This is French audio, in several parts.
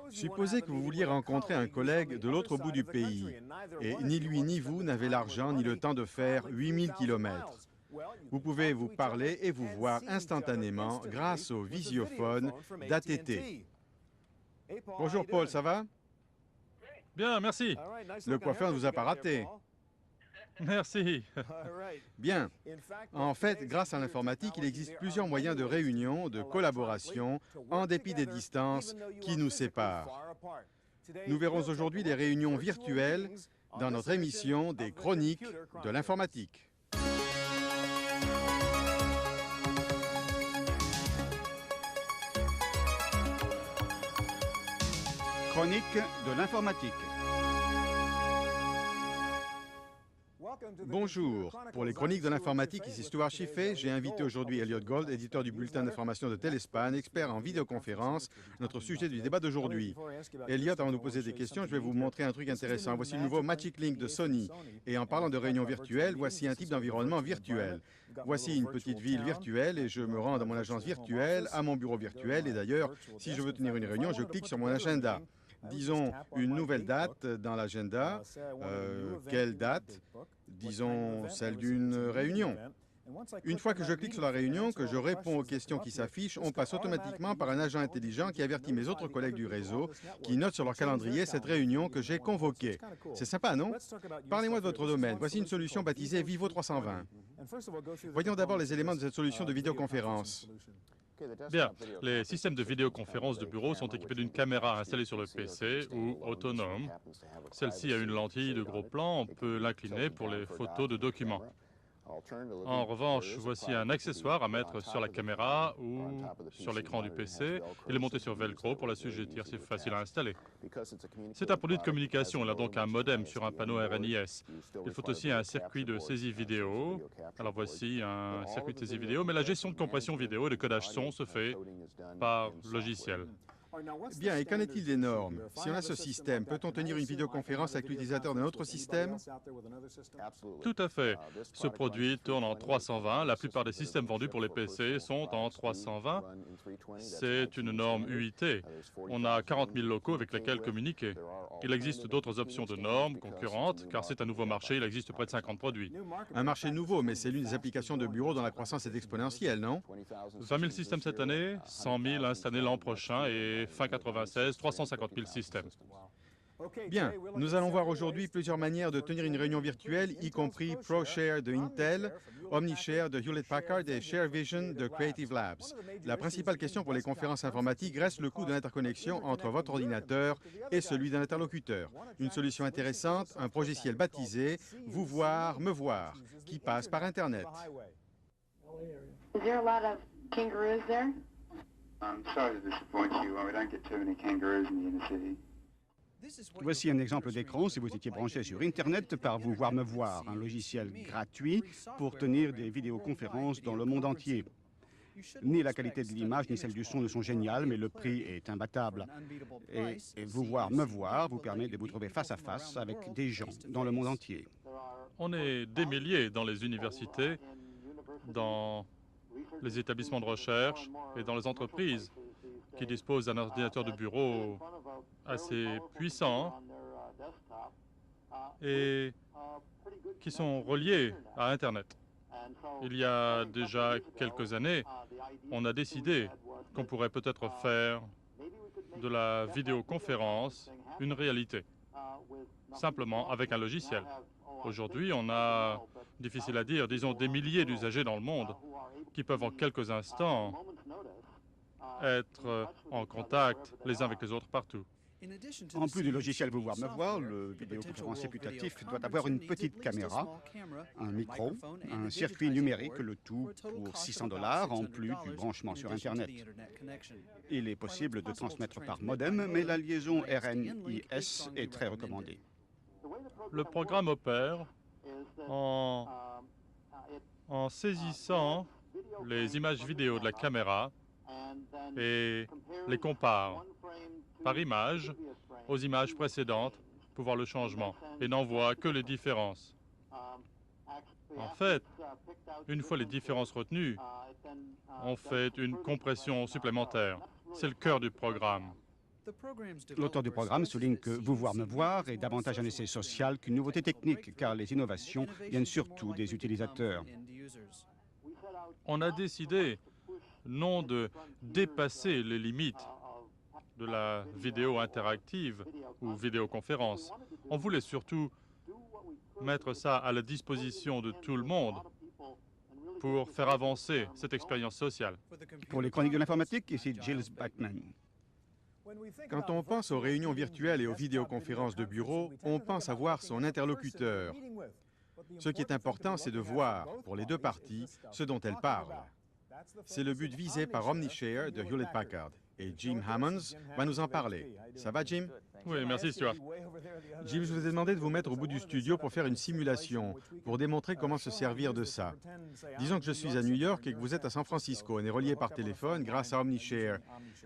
Supposez que vous vouliez rencontrer un collègue de l'autre bout du pays, et ni lui ni vous n'avez l'argent ni le temps de faire 8000 kilomètres. Vous pouvez vous parler et vous voir instantanément grâce au visiophone d'ATT. Bonjour Paul, ça va? Bien, merci. Le coiffeur ne vous a pas raté. Merci. Bien. En fait, grâce à l'informatique, il existe plusieurs moyens de réunion, de collaboration, en dépit des distances qui nous séparent. Nous verrons aujourd'hui des réunions virtuelles dans notre émission des Chroniques de l'informatique. Chroniques de l'informatique. Bonjour. Pour les Chroniques de l'informatique, ici Stuart Chiffé. J'ai invité aujourd'hui Elliot Gold, éditeur du bulletin d'information de Téléspan, expert en vidéoconférence, notre sujet du débat d'aujourd'hui. Elliot, avant de nous poser des questions, je vais vous montrer un truc intéressant. Voici le nouveau Magic Link de Sony. Et en parlant de réunion virtuelle, voici un type d'environnement virtuel. Voici une petite ville virtuelle et je me rends dans mon agence virtuelle, à mon bureau virtuel. Et d'ailleurs, si je veux tenir une réunion, je clique sur mon agenda. Disons une nouvelle date dans l'agenda. Quelle date? Disons celle d'une réunion. Une fois que je clique sur la réunion, que je réponds aux questions qui s'affichent, on passe automatiquement par un agent intelligent qui avertit mes autres collègues du réseau, qui notent sur leur calendrier cette réunion que j'ai convoquée. C'est sympa, non? Parlez-moi de votre domaine. Voici une solution baptisée Vivo 320. Voyons d'abord les éléments de cette solution de vidéoconférence. Bien, les systèmes de vidéoconférence de bureau sont équipés d'une caméra installée sur le PC ou autonome. Celle-ci a une lentille de gros plan, on peut l'incliner pour les photos de documents. En revanche, voici un accessoire à mettre sur la caméra ou sur l'écran du PC et le monter sur Velcro pour l'assujettir, c'est facile à installer. C'est un produit de communication, il a donc un modem sur un panneau RNIS. Il faut aussi un circuit de saisie vidéo. Alors voici un circuit de saisie vidéo, mais la gestion de compression vidéo et de codage son se fait par logiciel. Bien, et qu'en est-il des normes? Si on a ce système, peut-on tenir une vidéoconférence avec l'utilisateur d'un autre système? Tout à fait. Ce produit tourne en 320. La plupart des systèmes vendus pour les PC sont en 320. C'est une norme UIT. On a 40 000 locaux avec lesquels communiquer. Il existe d'autres options de normes concurrentes, car c'est un nouveau marché, il existe près de 50 produits. Un marché nouveau, mais c'est l'une des applications de bureau dont la croissance est exponentielle, non? 20 000 systèmes cette année, 100 000 installés l'an prochain et fin 96, 350 000 systèmes. Bien, nous allons voir aujourd'hui plusieurs manières de tenir une réunion virtuelle, y compris ProShare de Intel, OmniShare de Hewlett-Packard et ShareVision de Creative Labs. La principale question pour les conférences informatiques reste le coût de l'interconnexion entre votre ordinateur et celui d'un interlocuteur. Une solution intéressante, un logiciel baptisé « Vous voir, me voir », qui passe par Internet. Is there a lot of kangaroos there? I'm sorry to disappoint you. We don't get too many kangaroos in the inner city. Voici un exemple d'écran si vous étiez branché sur Internet par Vous voir me voir, un logiciel gratuit pour tenir des vidéoconférences dans le monde entier. Ni la qualité de l'image ni celle du son ne sont géniales, mais le prix est imbattable. Et Vous voir me voir vous permet de vous trouver face à face avec des gens dans le monde entier. On est des milliers dans les universités, dans les établissements de recherche et dans les entreprises qui disposent d'un ordinateur de bureau assez puissant et qui sont reliés à Internet. Il y a déjà quelques années, on a décidé qu'on pourrait peut-être faire de la vidéoconférence une réalité, simplement avec un logiciel. Aujourd'hui, on a, difficile à dire, disons des milliers d'usagers dans le monde qui peuvent en quelques instants être en contact les uns avec les autres partout. En plus du logiciel Vous voir me voir, le vidéoconférencier putatif doit avoir une petite caméra, un micro, un circuit numérique, le tout pour $600 en plus du branchement sur Internet. Il est possible de transmettre par modem, mais la liaison RNIS est très recommandée. Le programme opère en saisissant les images vidéo de la caméra et les compare par image aux images précédentes pour voir le changement et n'en voit que les différences. En fait, une fois les différences retenues, on fait une compression supplémentaire. C'est le cœur du programme. L'auteur du programme souligne que Vous voir me voir est davantage un essai social qu'une nouveauté technique, car les innovations viennent surtout des utilisateurs. On a décidé non de dépasser les limites de la vidéo interactive ou vidéoconférence. On voulait surtout mettre ça à la disposition de tout le monde pour faire avancer cette expérience sociale. Pour les chroniques de l'informatique, ici Gilles Bachman. Quand on pense aux réunions virtuelles et aux vidéoconférences de bureau, on pense à voir son interlocuteur. Ce qui est important, c'est de voir, pour les deux parties, ce dont elles parlent. C'est le but visé par OmniShare de Hewlett-Packard. Et Jim Hammonds va nous en parler. Ça va, Jim? Oui, merci, Stuart. Jim, je vous ai demandé de vous mettre au bout du studio pour faire une simulation, pour démontrer comment se servir de ça. Disons que je suis à New York et que vous êtes à San Francisco. On est relié par téléphone grâce à OmniShare.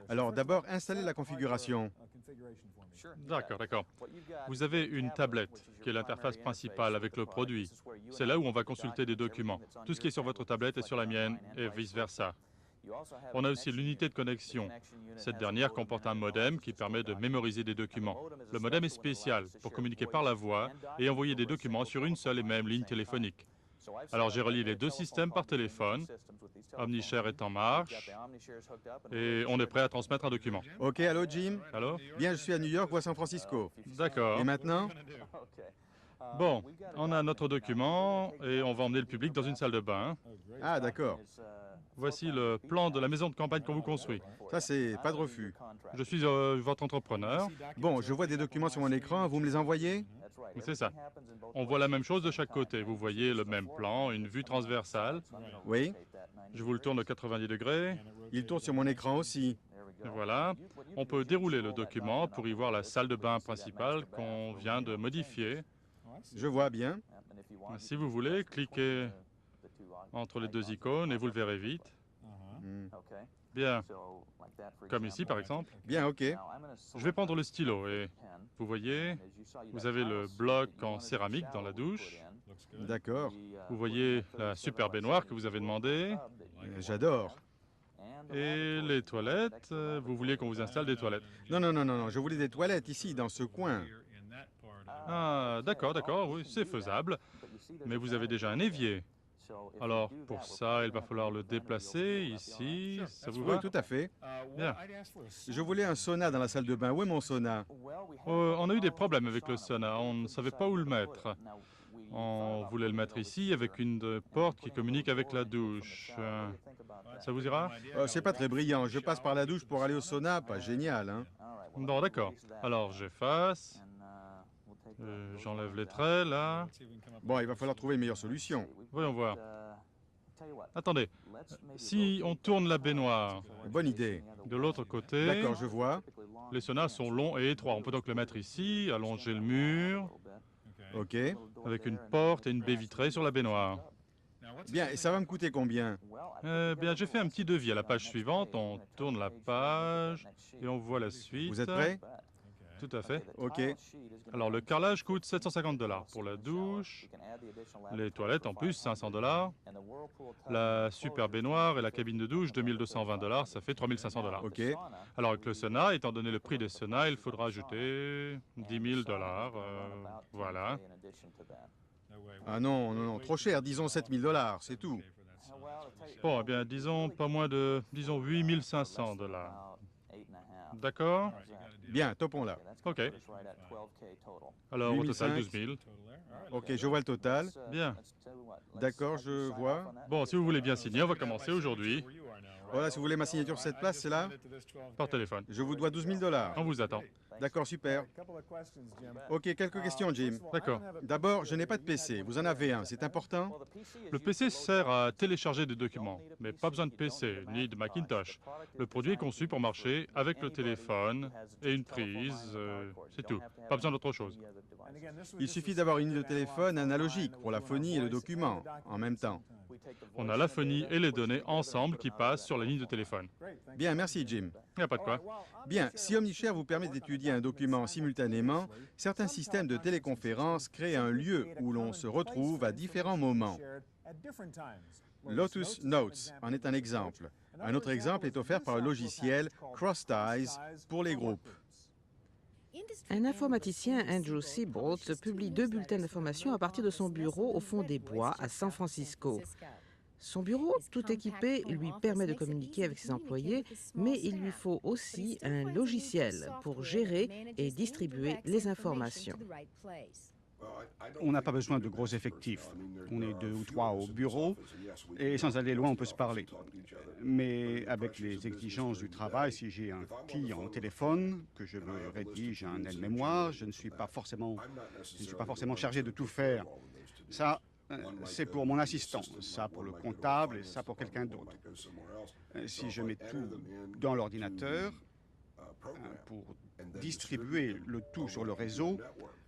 Alors d'abord, installez la configuration. D'accord, d'accord. Vous avez une tablette, qui est l'interface principale avec le produit. C'est là où on va consulter des documents. Tout ce qui est sur votre tablette est sur la mienne, et vice-versa. On a aussi l'unité de connexion. Cette dernière comporte un modem qui permet de mémoriser des documents. Le modem est spécial pour communiquer par la voix et envoyer des documents sur une seule et même ligne téléphonique. Alors j'ai relié les deux systèmes par téléphone. OmniShare est en marche et on est prêt à transmettre un document. OK, allô, Jim? Allô? Bien, je suis à New York ou à San Francisco. D'accord. Et maintenant? Bon, on a notre document et on va emmener le public dans une salle de bain. Ah, d'accord. Voici le plan de la maison de campagne qu'on vous construit. Ça, c'est pas de refus. Je suis votre entrepreneur. Bon, je vois des documents sur mon écran. Vous me les envoyez? C'est ça. On voit la même chose de chaque côté. Vous voyez le même plan, une vue transversale. Oui. Je vous le tourne de 90 degrés. Il tourne sur mon écran aussi. Et voilà. On peut dérouler le document pour y voir la salle de bain principale qu'on vient de modifier. Je vois bien. Si vous voulez, cliquez entre les deux icônes et vous le verrez vite. Hmm. Bien. Comme ici, par exemple. Bien, OK. Je vais prendre le stylo et vous voyez, vous avez le bloc en céramique dans la douche. D'accord. Vous voyez la super baignoire que vous avez demandé. J'adore. Et les toilettes, vous vouliez qu'on vous installe des toilettes. Non, non, non, non, non. Je voulais des toilettes ici, dans ce coin. Ah, d'accord, d'accord, oui, c'est faisable. Mais vous avez déjà un évier. Alors, pour ça, il va falloir le déplacer ici. Ça vous Oui, va? tout à fait. Bien. Je voulais un sauna dans la salle de bain. Où est mon sauna? On a eu des problèmes avec le sauna. On ne savait pas où le mettre. On voulait le mettre ici avec une porte qui communique avec la douche. Ça vous ira? C'est pas très brillant. Je passe par la douche pour aller au sauna. Pas génial, hein? Bon, d'accord. Alors, j'efface. J'enlève les traits, là. Bon, il va falloir trouver une meilleure solution. Voyons voir. Attendez. Si on tourne la baignoire Bonne idée. de l'autre côté, D'accord, je vois. les saunas sont longs et étroits. On peut donc le mettre ici, allonger le mur, OK. avec une porte et une baie vitrée sur la baignoire. Bien, et ça va me coûter combien? Bien, j'ai fait un petit devis à la page suivante. On tourne la page et on voit la suite. Vous êtes prêts? Tout à fait. OK. Alors, le carrelage coûte 750 $ pour la douche, les toilettes en plus 500 $, la super baignoire et la cabine de douche 2220 $, ça fait 3500 $. OK. Alors, avec le sauna, étant donné le prix des saunas, il faudra ajouter 10 000 $. Voilà. Ah non, non, non, trop cher. Disons 7 000 $, c'est tout. Bon, eh bien, disons pas moins de, disons 8 500 $. D'accord? Bien, topons là. OK. Alors, au total, 12 000. OK, je vois le total. Bien. D'accord, je vois. Bon, si vous voulez bien signer, on va commencer aujourd'hui Voilà, si vous voulez ma signature sur cette place, c'est là. par téléphone. Je vous dois 12 000 $. On vous attend. D'accord, super. OK, quelques questions, Jim. D'accord. D'abord, je n'ai pas de PC. Vous en avez un, c'est important? Le PC sert à télécharger des documents, mais pas besoin de PC, ni de Macintosh. Le produit est conçu pour marcher avec le téléphone et une prise, c'est tout. Pas besoin d'autre chose. Il suffit d'avoir une ligne de téléphone analogique pour la phonie et le document en même temps. On a la phonie et les données ensemble qui passent sur la ligne de téléphone. Bien, merci, Jim. Il n'y a pas de quoi. Bien, si OmniShare vous permet d'étudier un document simultanément, certains systèmes de téléconférence créent un lieu où l'on se retrouve à différents moments. Lotus Notes en est un exemple. Un autre exemple est offert par le logiciel CrossTies pour les groupes. Un informaticien, Andrew Seabolt, publie 2 bulletins d'information à partir de son bureau au fond des bois à San Francisco. Son bureau, tout équipé, lui permet de communiquer avec ses employés, mais il lui faut aussi un logiciel pour gérer et distribuer les informations. On n'a pas besoin de gros effectifs. On est 2 ou 3 au bureau et sans aller loin, on peut se parler. Mais avec les exigences du travail, si j'ai un client au téléphone, que je me rédige un aide-mémoire, je ne suis pas forcément chargé de tout faire. Ça, c'est pour mon assistant, ça pour le comptable et ça pour quelqu'un d'autre. Si je mets tout dans l'ordinateur, pour distribuer le tout sur le réseau,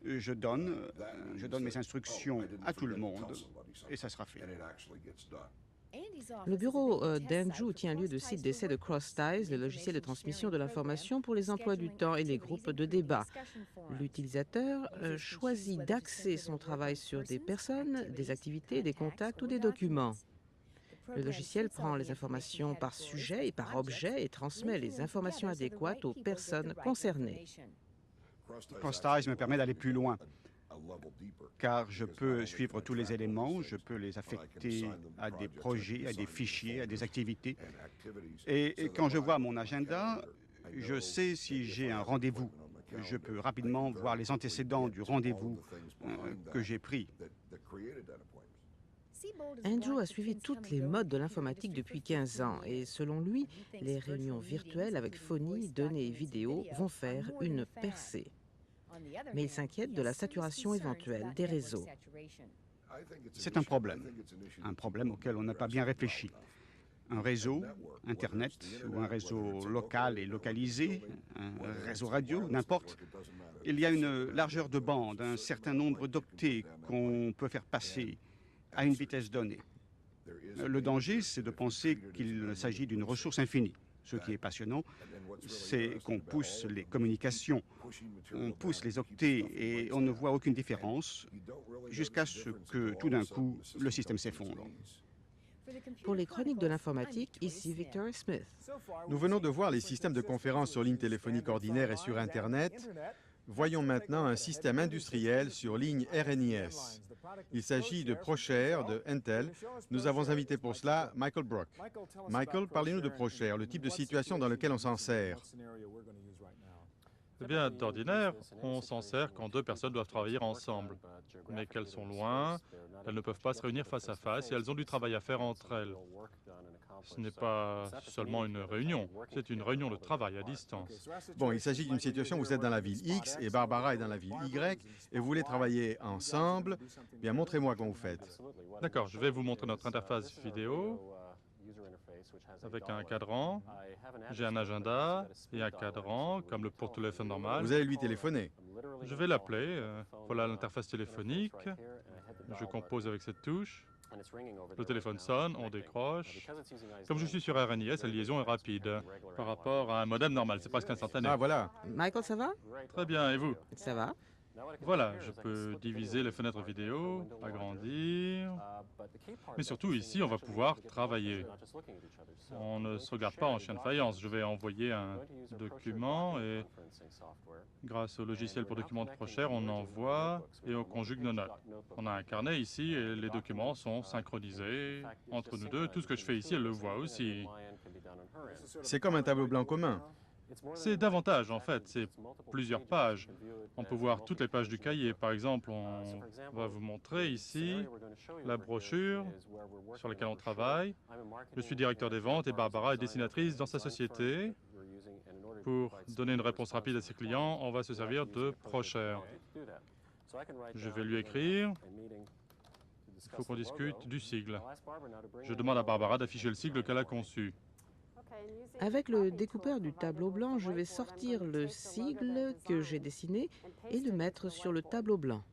je donne mes instructions à tout le monde et ça sera fait. Le bureau d'Andrew tient lieu de site d'essai de CrossTiles, le logiciel de transmission de l'information pour les emplois du temps et les groupes de débat. L'utilisateur choisit d'axer son travail sur des personnes, des activités, des contacts ou des documents. Le logiciel prend les informations par sujet et par objet et transmet les informations adéquates aux personnes concernées. CrossTiles me permet d'aller plus loin, car je peux suivre tous les éléments, je peux les affecter à des projets, à des fichiers, à des activités. Et quand je vois mon agenda, je sais si j'ai un rendez-vous. Je peux rapidement voir les antécédents du rendez-vous que j'ai pris. Andrew a suivi toutes les modes de l'informatique depuis 15 ans et selon lui, les réunions virtuelles avec phonie, données et vidéos vont faire une percée. Mais il s'inquiète de la saturation éventuelle des réseaux. C'est un problème auquel on n'a pas bien réfléchi. Un réseau, Internet, ou un réseau local et localisé, un réseau radio, n'importe. Il y a une largeur de bande, un certain nombre d'octets qu'on peut faire passer à une vitesse donnée. Le danger, c'est de penser qu'il s'agit d'une ressource infinie. Ce qui est passionnant, c'est qu'on pousse les communications, on pousse les octets et on ne voit aucune différence jusqu'à ce que, tout d'un coup, le système s'effondre. Pour les chroniques de l'informatique, ici Victoria Smith. Nous venons de voir les systèmes de conférences sur ligne téléphonique ordinaire et sur Internet. Voyons maintenant un système industriel sur ligne RNIS. Il s'agit de ProShare de Intel. Nous avons invité pour cela Michael Brock. Michael, parlez-nous de ProShare, le type de situation dans lequel on s'en sert. Eh bien, d'ordinaire, on s'en sert quand 2 personnes doivent travailler ensemble, mais qu'elles sont loin, elles ne peuvent pas se réunir face à face et elles ont du travail à faire entre elles. Ce n'est pas seulement une réunion, c'est une réunion de travail à distance. Bon, il s'agit d'une situation où vous êtes dans la ville X et Barbara est dans la ville Y et vous voulez travailler ensemble. Bien, montrez-moi comment vous faites. D'accord, je vais vous montrer notre interface vidéo avec un cadran. J'ai un agenda et un cadran, comme pour téléphone normal. Vous allez lui téléphoner. Je vais l'appeler. Voilà l'interface téléphonique. Je compose avec cette touche. Le téléphone sonne, on décroche. Comme je suis sur RNIS, la liaison est rapide par rapport à un modem normal. C'est presque instantané. Ah, voilà. Michael, ça va? Très bien, et vous? Ça va. Voilà, je peux diviser les fenêtres vidéo, agrandir. Mais surtout, ici, on va pouvoir travailler. On ne se regarde pas en chien de faïence. Je vais envoyer un document et grâce au logiciel pour documents de ProShare, on envoie et on conjugue nos notes. On a un carnet ici et les documents sont synchronisés entre nous deux. Tout ce que je fais ici, elle le voit aussi. C'est comme un tableau blanc commun. C'est davantage, en fait. C'est plusieurs pages. On peut voir toutes les pages du cahier. Par exemple, on va vous montrer ici la brochure sur laquelle on travaille. Je suis directeur des ventes et Barbara est dessinatrice dans sa société. Pour donner une réponse rapide à ses clients, on va se servir de ProShare. Je vais lui écrire. Il faut qu'on discute du sigle. Je demande à Barbara d'afficher le sigle qu'elle a conçu. Avec le découpeur du tableau blanc, je vais sortir le sigle que j'ai dessiné et le mettre sur le tableau blanc.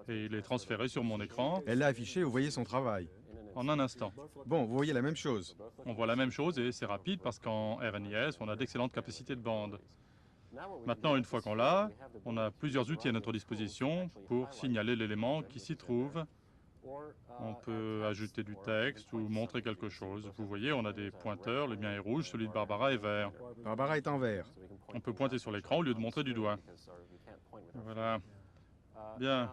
Et il est transféré sur mon écran Elle l'a affiché, vous voyez son travail. en un instant. Bon, vous voyez la même chose. On voit la même chose et c'est rapide parce qu'en RNIS, on a d'excellentes capacités de bande. Maintenant, une fois qu'on l'a, on a plusieurs outils à notre disposition pour signaler l'élément qui s'y trouve. On peut ajouter du texte ou montrer quelque chose. Vous voyez, on a des pointeurs, le mien est rouge, celui de Barbara est vert. Barbara est en vert. On peut pointer sur l'écran au lieu de montrer du doigt. Voilà. Bien.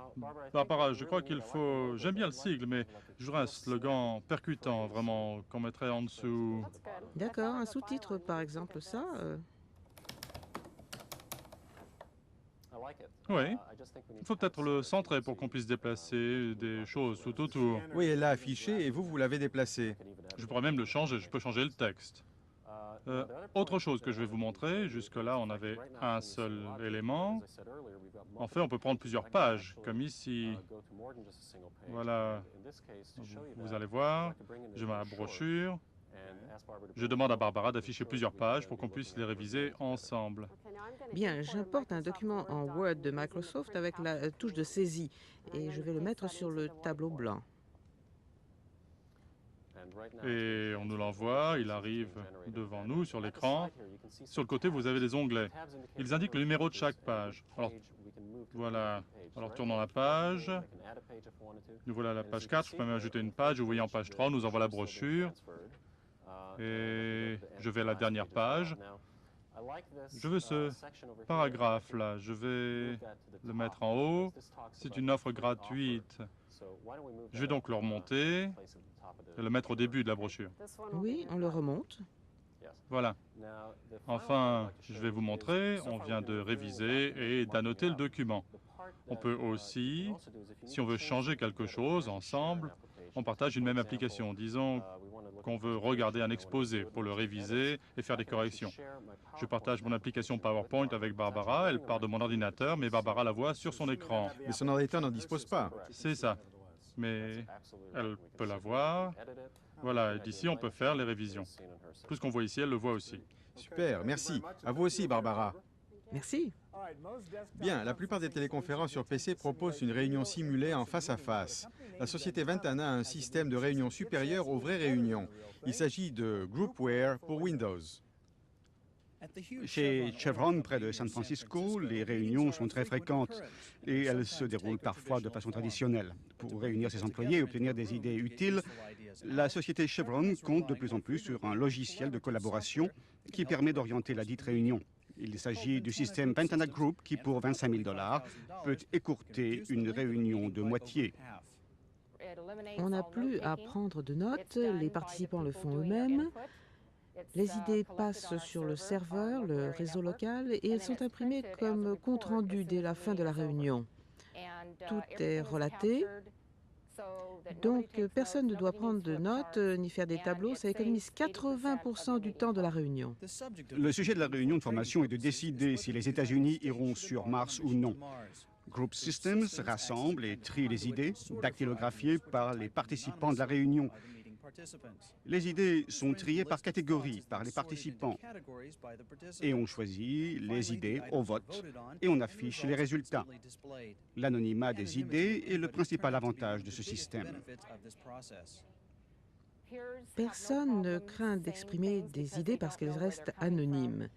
Barbara, je crois qu'il faut... J'aime bien le sigle, mais je voudrais un slogan percutant, vraiment, qu'on mettrait en dessous. D'accord, un sous-titre par exemple, ça Oui. Il faut peut-être le centrer pour qu'on puisse déplacer des choses tout autour. Oui, elle l'a affiché et vous l'avez déplacé. Je pourrais même le changer, je peux changer le texte. Autre chose que je vais vous montrer, jusque-là on avait un seul élément. En fait, on peut prendre plusieurs pages, comme ici. Voilà, vous allez voir, je mets ma brochure. Je demande à Barbara d'afficher plusieurs pages pour qu'on puisse les réviser ensemble. Bien, j'importe un document en Word de Microsoft avec la touche de saisie et je vais le mettre sur le tableau blanc. Et on nous l'envoie, il arrive devant nous sur l'écran. Sur le côté, vous avez des onglets. Ils indiquent le numéro de chaque page. Alors, voilà. Alors, tournons la page. Nous voilà à la page 4. Je peux même ajouter une page. Vous voyez en page 3, on nous envoie la brochure. Et je vais à la dernière page. Je veux ce paragraphe-là. Je vais le mettre en haut. C'est une offre gratuite. Je vais donc le remonter et le mettre au début de la brochure. Oui, on le remonte. Voilà. Enfin, je vais vous montrer, on vient de réviser et d'annoter le document. On peut aussi, si on veut changer quelque chose ensemble, on partage une même application. Disons qu'on veut regarder un exposé pour le réviser et faire des corrections. Je partage mon application PowerPoint avec Barbara, elle part de mon ordinateur, mais Barbara la voit sur son écran. Mais son ordinateur n'en dispose pas. C'est ça. Mais elle peut la voir. Voilà, et d'ici, on peut faire les révisions. Tout ce qu'on voit ici, elle le voit aussi. Super, merci. À vous aussi, Barbara. Merci. Bien, la plupart des téléconférences sur PC proposent une réunion simulée en face à face. La société Ventana a un système de réunion supérieur aux vraies réunions. Il s'agit de Groupware pour Windows. Chez Chevron, près de San Francisco, les réunions sont très fréquentes et elles se déroulent parfois de façon traditionnelle. Pour réunir ses employés et obtenir des idées utiles, la société Chevron compte de plus en plus sur un logiciel de collaboration qui permet d'orienter la dite réunion. Il s'agit du système Ventana Group qui, pour 25 000 $, peut écourter une réunion de moitié. On n'a plus à prendre de notes, les participants le font eux-mêmes. Les idées passent sur le serveur, le réseau local, et elles sont imprimées comme compte-rendu dès la fin de la réunion. Tout est relaté, donc personne ne doit prendre de notes ni faire des tableaux. Ça économise 80% du temps de la réunion. Le sujet de la réunion de formation est de décider si les États-Unis iront sur Mars ou non. Group Systems rassemble et trie les idées, dactylographiées par les participants de la réunion. Les idées sont triées par catégorie, par les participants. Et on choisit les idées au vote et on affiche les résultats. L'anonymat des idées est le principal avantage de ce système. Personne ne craint d'exprimer des idées parce qu'elles restent anonymes.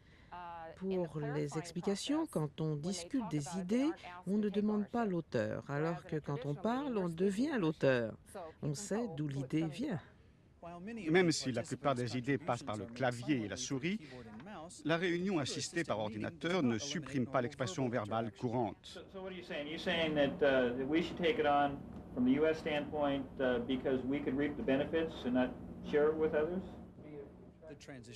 Pour les explications, quand on discute des idées, on ne demande pas l'auteur, alors que quand on parle, on devient l'auteur. On sait d'où l'idée vient. Même si la plupart des idées passent par le clavier et la souris, la réunion assistée par ordinateur ne supprime pas l'expression verbale courante.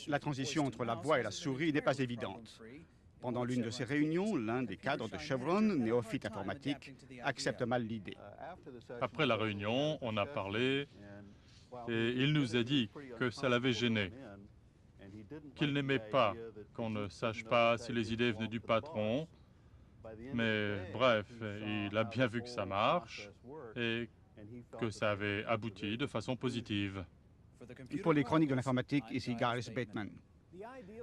La transition entre la voix et la souris n'est pas évidente. Pendant l'une de ces réunions, l'un des cadres de Chevron, néophyte informatique, accepte mal l'idée. Après la réunion, on a parlé et il nous a dit que ça l'avait gêné, qu'il n'aimait pas qu'on ne sache pas si les idées venaient du patron. Mais bref, il a bien vu que ça marche et que ça avait abouti de façon positive. Pour les chroniques de l'informatique, ici Gareth Bateman.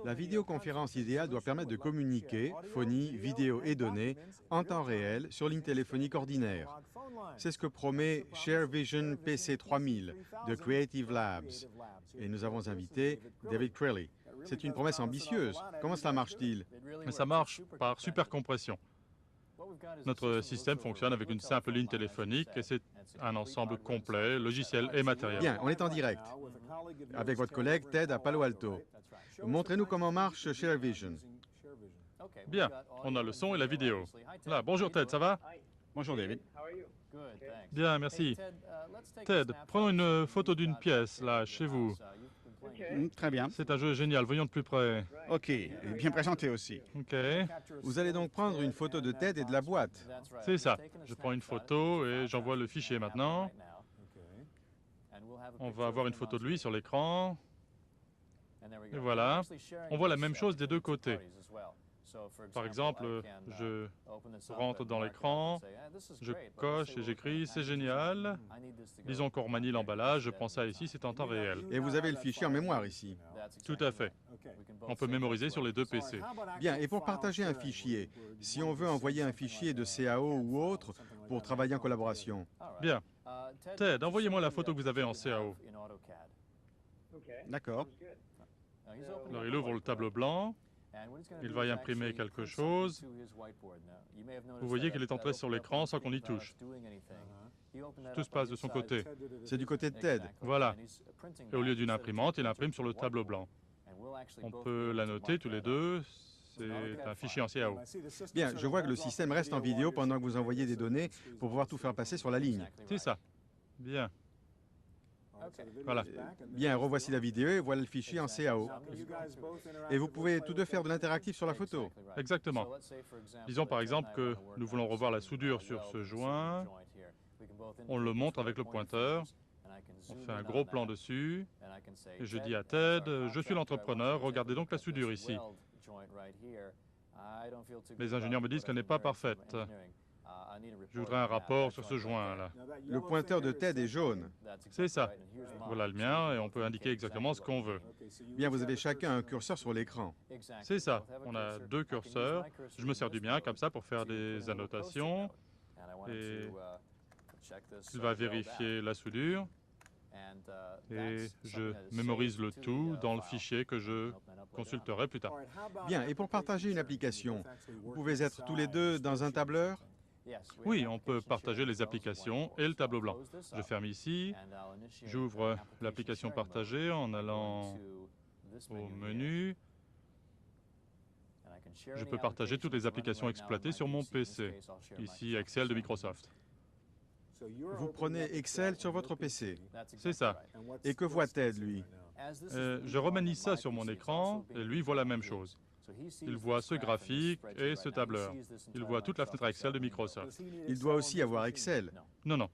La vidéoconférence idéale doit permettre de communiquer, phonie, vidéo et données, en temps réel sur ligne téléphonique ordinaire. C'est ce que promet ShareVision PC 3000 de Creative Labs. Et nous avons invité David Crilley. C'est une promesse ambitieuse. Comment cela marche-t-il? Mais ça marche par supercompression. Notre système fonctionne avec une simple ligne téléphonique et c'est un ensemble complet, logiciel et matériel. Bien, on est en direct avec votre collègue Ted à Palo Alto. Montrez-nous comment marche ShareVision. Bien, on a le son et la vidéo. Là, bonjour Ted, ça va? Bonjour David. Bien, merci. Ted, prenons une photo d'une pièce, là, chez vous. Très bien. C'est un jeu génial, voyons de plus près. OK, bien présenté aussi. OK, Vous allez donc prendre une photo de Ted et de la boîte. c'est ça. Je prends une photo et j'envoie le fichier maintenant. On va avoir une photo de lui sur l'écran. Et voilà, on voit la même chose des deux côtés. Par exemple, je rentre dans l'écran, je coche et j'écris « c'est génial ». Disons qu'on remanie l'emballage, je prends ça ici, c'est en temps réel. Et vous avez le fichier en mémoire ici. Tout à fait. On peut mémoriser sur les deux PC. Bien, et pour partager un fichier, si on veut envoyer un fichier de CAO ou autre pour travailler en collaboration. Bien. Ted, envoyez-moi la photo que vous avez en CAO. D'accord. Alors, il ouvre le tableau blanc. Il va y imprimer quelque chose. Vous voyez qu'il est entré sur l'écran sans qu'on y touche. Tout se passe de son côté. C'est du côté de Ted. Voilà. Et au lieu d'une imprimante, il imprime sur le tableau blanc. On peut la noter tous les deux. C'est un fichier en CAO. Bien, je vois que le système reste en vidéo pendant que vous envoyez des données pour pouvoir tout faire passer sur la ligne. C'est ça. Bien. Voilà. Bien, revoici la vidéo et voilà le fichier en CAO. Et vous pouvez tous deux faire de l'interactif sur la photo. Exactement. Disons par exemple que nous voulons revoir la soudure sur ce joint. On le montre avec le pointeur. On fait un gros plan dessus. Et je dis à Ted, je suis l'entrepreneur, regardez donc la soudure ici. Les ingénieurs me disent qu'elle n'est pas parfaite. Je voudrais un rapport sur ce joint-là. Le pointeur de Ted est jaune. C'est ça. Voilà le mien et on peut indiquer exactement ce qu'on veut. Bien, vous avez chacun un curseur sur l'écran. C'est ça. On a deux curseurs. Je me sers du mien comme ça pour faire des annotations. Et il va vérifier la soudure. Et je mémorise le tout dans le fichier que je consulterai plus tard. Bien, et pour partager une application, vous pouvez être tous les deux dans un tableur? Oui, on peut partager les applications et le tableau blanc. Je ferme ici, j'ouvre l'application partagée en allant au menu. Je peux partager toutes les applications exploitées sur mon PC. Ici, Excel de Microsoft. Vous prenez Excel sur votre PC. C'est ça. Et que voit Ted, lui? Je remanie ça sur mon écran et lui voit la même chose. Il voit ce graphique et ce tableur. Il voit toute la fenêtre Excel de Microsoft. Il doit aussi avoir Excel. Non, non.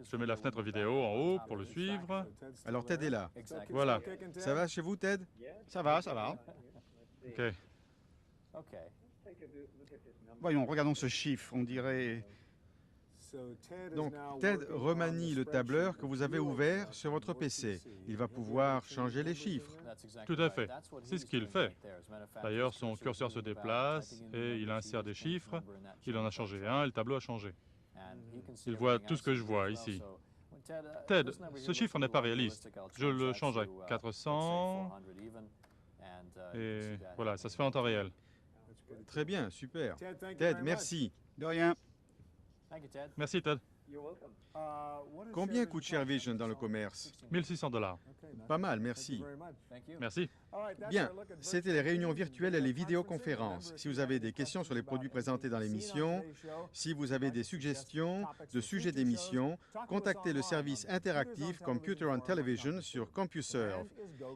Je mets la fenêtre vidéo en haut pour le suivre. Alors Ted est là. Voilà. Ça va chez vous, Ted? Ça va, ça va. OK. Voyons, regardons ce chiffre. On dirait... Donc, Ted remanie le tableur que vous avez ouvert sur votre PC. Il va pouvoir changer les chiffres. Tout à fait. C'est ce qu'il fait. D'ailleurs, son curseur se déplace et il insère des chiffres. Il en a changé un et le tableau a changé. Il voit tout ce que je vois ici. Ted, ce chiffre n'est pas réaliste. Je le change à 400. Et voilà, ça se fait en temps réel. Très bien, super. Ted, merci. De rien. Merci, Ted. Combien coûte ShareVision dans le commerce? 1600 $. Pas mal, merci. Merci. Bien, c'était les réunions virtuelles et les vidéoconférences. Si vous avez des questions sur les produits présentés dans l'émission, si vous avez des suggestions de sujets d'émission, contactez le service interactif Computer on Television sur CompuServe.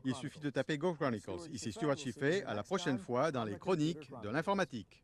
Il suffit de taper Go Chronicles. Ici Stuart Chiffé, à la prochaine fois dans les chroniques de l'informatique.